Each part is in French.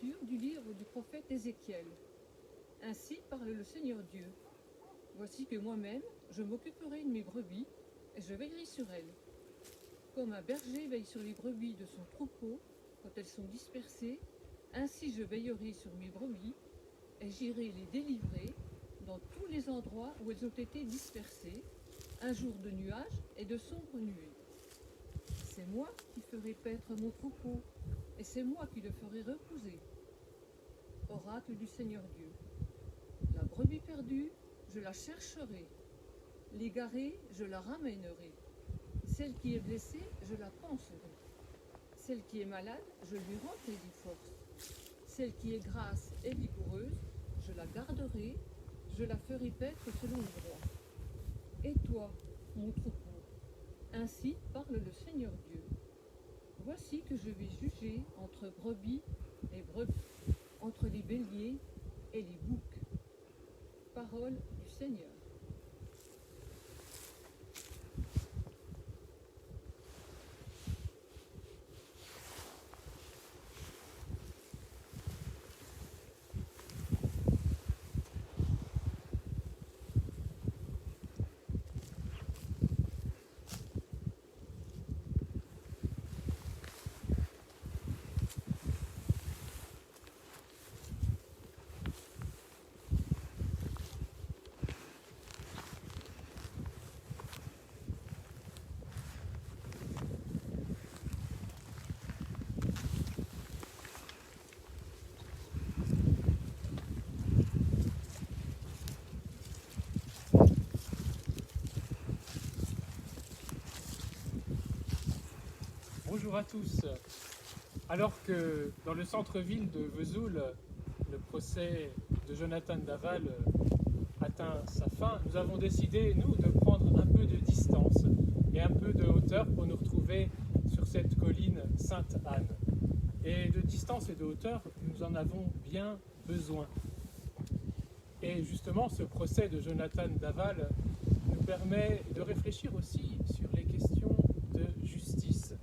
lecture du livre du prophète Ézéchiel. Ainsi parle le Seigneur Dieu. Voici que moi-même, je m'occuperai de mes brebis et je veillerai sur elles. Comme un berger veille sur les brebis de son troupeau quand elles sont dispersées, ainsi je veillerai sur mes brebis et j'irai les délivrer dans tous les endroits où elles ont été dispersées, un jour de nuages et de sombres nuées. C'est moi qui ferai paître mon troupeau, et c'est moi qui le ferai reposer. Oracle du Seigneur Dieu. La brebis perdue, je la chercherai. L'égarée, je la ramènerai. Celle qui est blessée, je la panserai. Celle qui est malade, je lui rendrai des forces. Celle qui est grasse et vigoureuse, je la garderai, je la ferai paître selon le droit. Et toi, mon troupeau, ainsi parle le Seigneur Dieu. Voici que je vais juger entre brebis et brebis, entre les béliers et les boucs. Parole du Seigneur. Bonjour à tous. Alors que dans le centre-ville de Vesoul, le procès de Jonathan Daval atteint sa fin, nous avons décidé, nous, de prendre un peu de distance et un peu de hauteur pour nous retrouver sur cette colline Sainte-Anne. Et de distance et de hauteur, nous en avons bien besoin. Et justement, ce procès de Jonathan Daval nous permet de réfléchir aussi sur les questions de justice.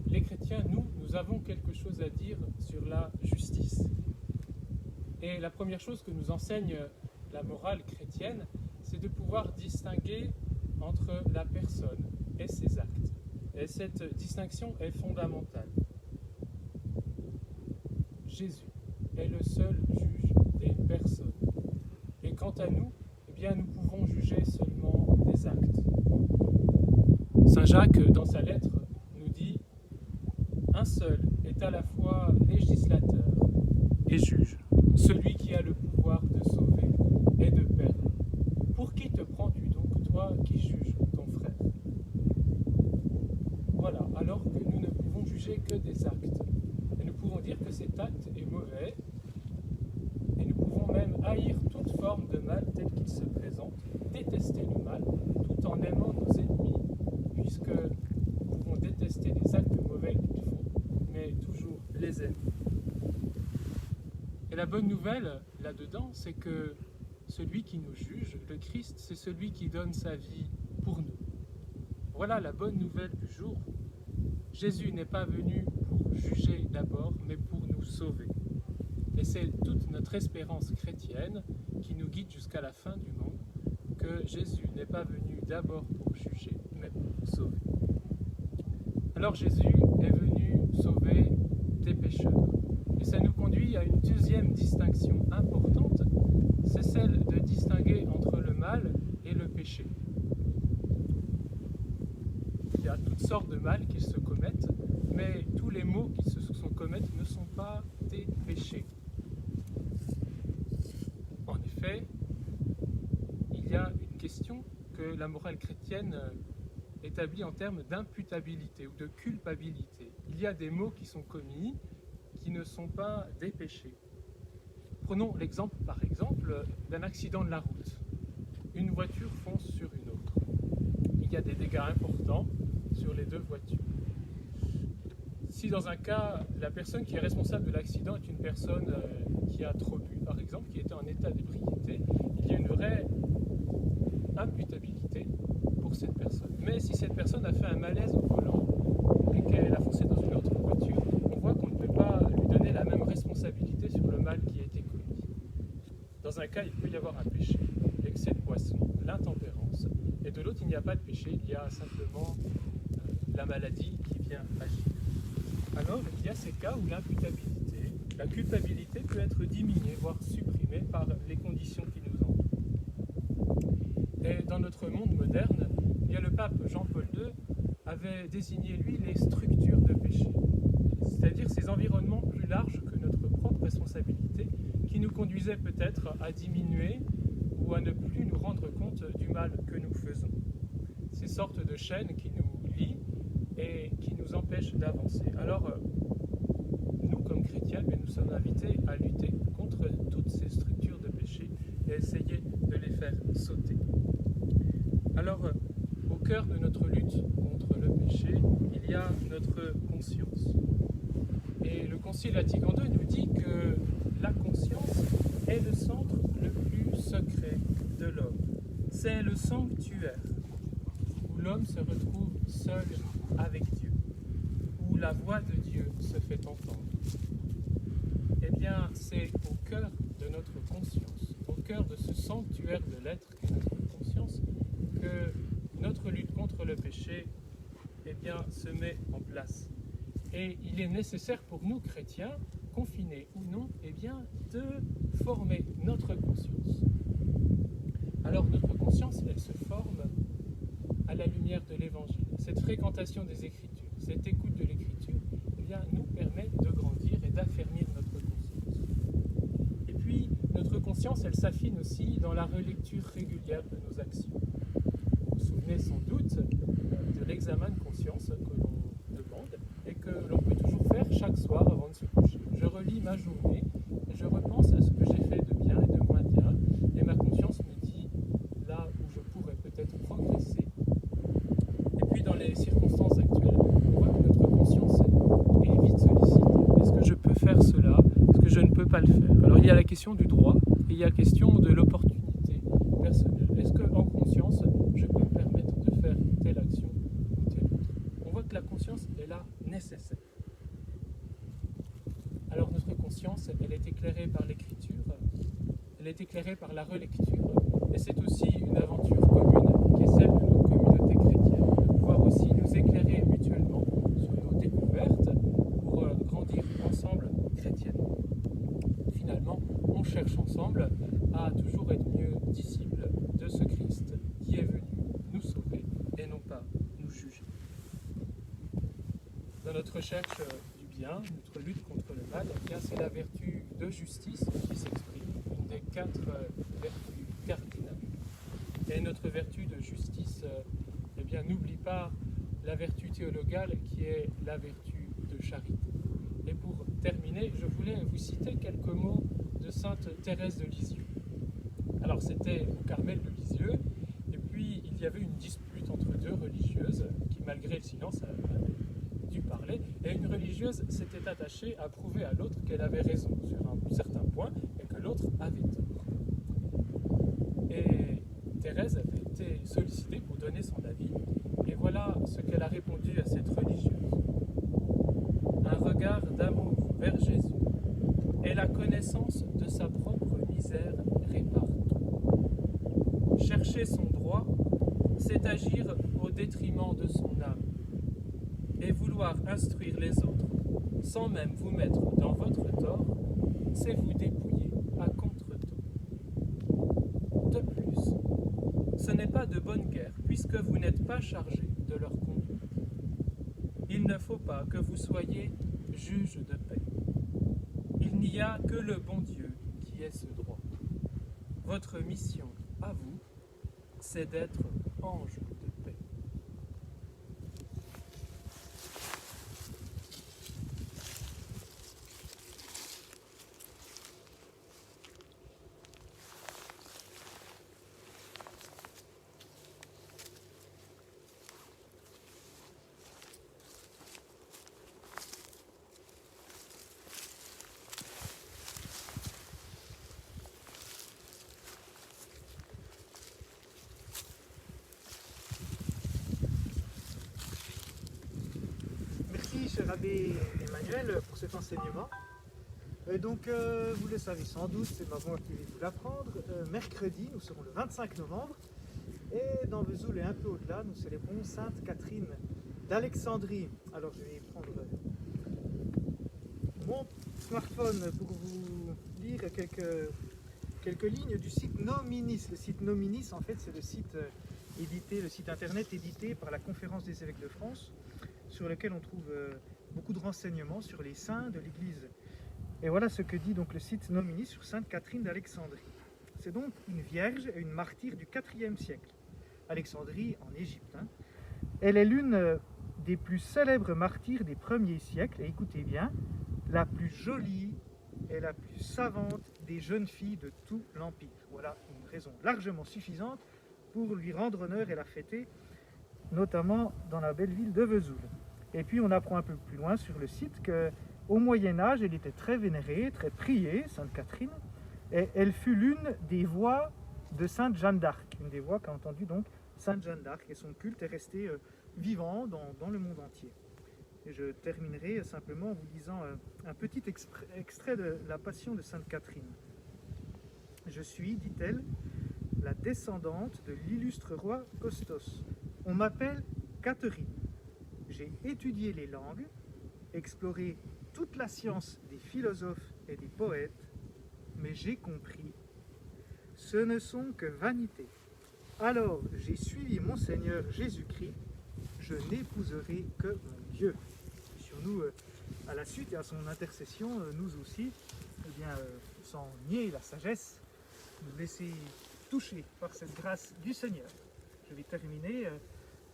Les chrétiens, nous avons quelque chose à dire sur la justice. Et la première chose que nous enseigne la morale chrétienne, c'est de pouvoir distinguer entre la personne et ses actes. Et cette distinction est fondamentale. Jésus est le seul juge des personnes. Et quant à nous, eh bien, nous pouvons juger seulement des actes. Saint Jacques, dans sa lettre, nous dit « Un seul est à la fois législateur et juge, celui qui a le pouvoir de sauver et de perdre. Pour qui te prends-tu donc, toi qui juges ton frère ?» Voilà, alors que nous ne pouvons juger que des actes. Et nous pouvons dire que cet acte est mauvais, et nous pouvons même haïr toute forme de mal tel qu'il se présente, détester le mal, tout en aimant nos ennemis, puisque nous pouvons détester les actes mauvais qu'ils font, mais toujours les aimer. Et la bonne nouvelle, là-dedans, c'est que celui qui nous juge, le Christ, c'est celui qui donne sa vie pour nous. Voilà la bonne nouvelle du jour. Jésus n'est pas venu pour juger d'abord, mais pour nous sauver. Et c'est toute notre espérance chrétienne qui nous guide jusqu'à la fin du monde, que Jésus n'est pas venu d'abord pour juger, mais pour nous sauver. Alors Jésus est venu sauver des pécheurs. Et ça nous conduit à une deuxième distinction importante, c'est celle de distinguer entre le mal et le péché. Il y a toutes sortes de mal qui se commettent, mais tous les maux qui se commettent ne sont pas des péchés. En effet, il y a une question que la morale chrétienne établit en termes d'imputabilité ou de culpabilité. Il y a des maux qui sont commis qui ne sont pas des péchés. Prenons l'exemple, par exemple, d'un accident de la route. Une voiture fonce sur une autre. Il y a des dégâts importants sur les deux voitures. Si dans un cas, la personne qui est responsable de l'accident est une personne qui a trop bu, par exemple, qui était en état d'ébriété, il y a une vraie imputabilité pour cette personne. Mais si cette personne a fait un malaise au volant et qu'elle a foncé dans une autre voiture, on voit qu'on ne peut pas cas, il peut y avoir un péché, l'excès de boisson, l'intempérance, et de l'autre, il n'y a pas de péché, il y a simplement la maladie qui vient agir. Alors, il y a ces cas où l'imputabilité, la culpabilité peut être diminuée, voire supprimée par les conditions qui nous entourent. Et dans notre monde moderne, il y a le pape Jean-Paul II avait désigné, lui, les structures de péché, c'est-à-dire ces environnements plus larges que notre propre responsabilité, qui nous conduisaient peut-être à diminuer ou à ne plus nous rendre compte du mal que nous faisons. Ces sortes de chaînes qui nous lient et qui nous empêchent d'avancer. Alors, nous, comme chrétiens, nous sommes invités à lutter contre toutes ces structures de péché et à essayer de les faire sauter. Alors, au cœur de notre lutte contre le péché, il y a notre conscience. Et le Concile Vatican II nous dit que la conscience est le centre le plus secret de l'homme. C'est le sanctuaire où l'homme se retrouve seul avec Dieu, où la voix de Dieu se fait entendre. Eh bien, c'est au cœur de notre conscience, au cœur de ce sanctuaire de l'être qu'est notre conscience, que notre lutte contre le péché se met en place. Et il est nécessaire pour nous, chrétiens, confinés ou non, de former notre conscience. Alors notre conscience, elle se forme à la lumière de l'Évangile. Cette fréquentation des Écritures, cette écoute de l'Écriture, nous permet de grandir et d'affermir notre conscience. Et puis, notre conscience, elle s'affine aussi dans la relecture régulière de nos actions. Vous vous souvenez sans doute de l'examen de conscience que l'on demande et que l'on peut toujours faire chaque soir avant de se coucher. Je relis ma journée et je repense à ce que j'ai fait de bien et de moins bien, et ma conscience me dit là où je pourrais peut-être progresser. Et puis dans les circonstances actuelles, on voit que notre conscience est vite sollicitée. Est-ce que je peux faire cela? Est-ce que je ne peux pas le faire? Alors il y a la question du droit et il y a la question de l'opportunité personnelle. Est-ce qu'en conscience, je peux me permettre de faire telle action ou telle autre? On voit que la conscience est là nécessaire. Alors notre conscience, elle est éclairée par l'écriture, elle est éclairée par la relecture, et c'est aussi une aventure commune qui est celle de notre communauté chrétienne, de pouvoir aussi nous éclairer mutuellement sur nos découvertes pour grandir ensemble chrétiennement. Finalement, on cherche ensemble à toujours être mieux disciples de ce Christ qui est venu nous sauver et non pas nous juger. Dans notre recherche du bien, notre lutte contre le mal, c'est la vertu de justice qui s'exprime, une des 4 vertus cardinales. Et notre vertu de justice, n'oublie pas la vertu théologale qui est la vertu de charité. Et pour terminer, je voulais vous citer quelques mots de sainte Thérèse de Lisieux. Alors c'était au Carmel de Lisieux, et puis il y avait une dispute entre deux religieuses qui, malgré le silence, avaient dû parler, et une religieuse s'était attachée à prouver à l'autre qu'elle avait raison sur un certain point et que l'autre avait tort. Et Thérèse avait été sollicitée pour donner son avis, et voilà ce qu'elle a répondu à cette religieuse. Un regard d'amour vers Jésus et la connaissance de sa propre misère répare tout. Chercher son droit, c'est agir au détriment de son âme, et vouloir instruire les autres sans même vous mettre dans votre tort, c'est vous dépouiller à contre-temps. De plus, ce n'est pas de bonne guerre, puisque vous n'êtes pas chargé de leur conduite. Il ne faut pas que vous soyez juge de paix. Il n'y a que le bon Dieu qui ait ce droit. Votre mission, à vous, c'est d'être ange de paix. Merci, cher abbé Emmanuel, pour cet enseignement. Et donc, vous le savez sans doute, c'est maman qui va vous l'apprendre. Mercredi, nous serons le 25 novembre. Et dans Vesoul et un peu au-delà, nous célébrons Sainte Catherine d'Alexandrie. Alors, je vais prendre mon smartphone pour vous lire quelques lignes du site Nominis. Le site Nominis, en fait, c'est le site le site internet édité par la Conférence des évêques de France, sur lequel on trouve beaucoup de renseignements sur les saints de l'Église. Et voilà ce que dit donc le site Nominis sur Sainte Catherine d'Alexandrie. C'est donc une vierge et une martyre du IVe siècle. Alexandrie en Égypte. Elle est l'une des plus célèbres martyrs des premiers siècles, et écoutez bien, la plus jolie et la plus savante des jeunes filles de tout l'Empire. Voilà une raison largement suffisante pour lui rendre honneur et la fêter, notamment dans la belle ville de Vesoul. Et puis on apprend un peu plus loin sur le site qu'au Moyen-Âge, elle était très vénérée, très priée, Sainte Catherine, et elle fut l'une des voix de Sainte Jeanne d'Arc, une des voix qu'a entendu donc Sainte Jeanne d'Arc, et son culte est resté vivant dans le monde entier. Et je terminerai simplement en vous lisant un petit extrait de la Passion de Sainte Catherine. Je suis, dit-elle, la descendante de l'illustre roi Costos. On m'appelle Catherine. J'ai étudié les langues, exploré toute la science des philosophes et des poètes, mais j'ai compris, ce ne sont que vanités. Alors j'ai suivi mon Seigneur Jésus-Christ, je n'épouserai que mon Dieu. Sur nous, à la suite et à son intercession, nous aussi, sans nier la sagesse, nous laisser toucher par cette grâce du Seigneur. Je vais terminer,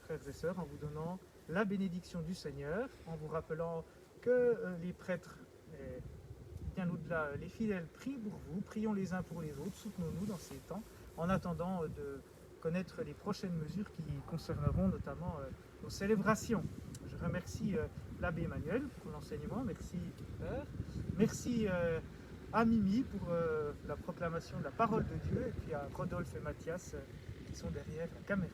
frères et sœurs, en vous donnant la bénédiction du Seigneur, en vous rappelant que les prêtres, bien au-delà, les fidèles prient pour vous, prions les uns pour les autres, soutenons-nous dans ces temps, en attendant de connaître les prochaines mesures qui concerneront notamment nos célébrations. Je remercie l'abbé Emmanuel pour l'enseignement, merci Père, merci à Mimi pour la proclamation de la parole de Dieu, et puis à Rodolphe et Mathias qui sont derrière la caméra.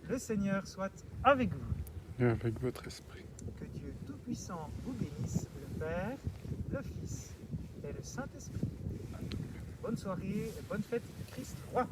Le Seigneur soit avec vous. Et avec votre esprit. Que Dieu Tout-Puissant vous bénisse, le Père, le Fils et le Saint-Esprit. Bonne soirée et bonne fête du Christ Roi.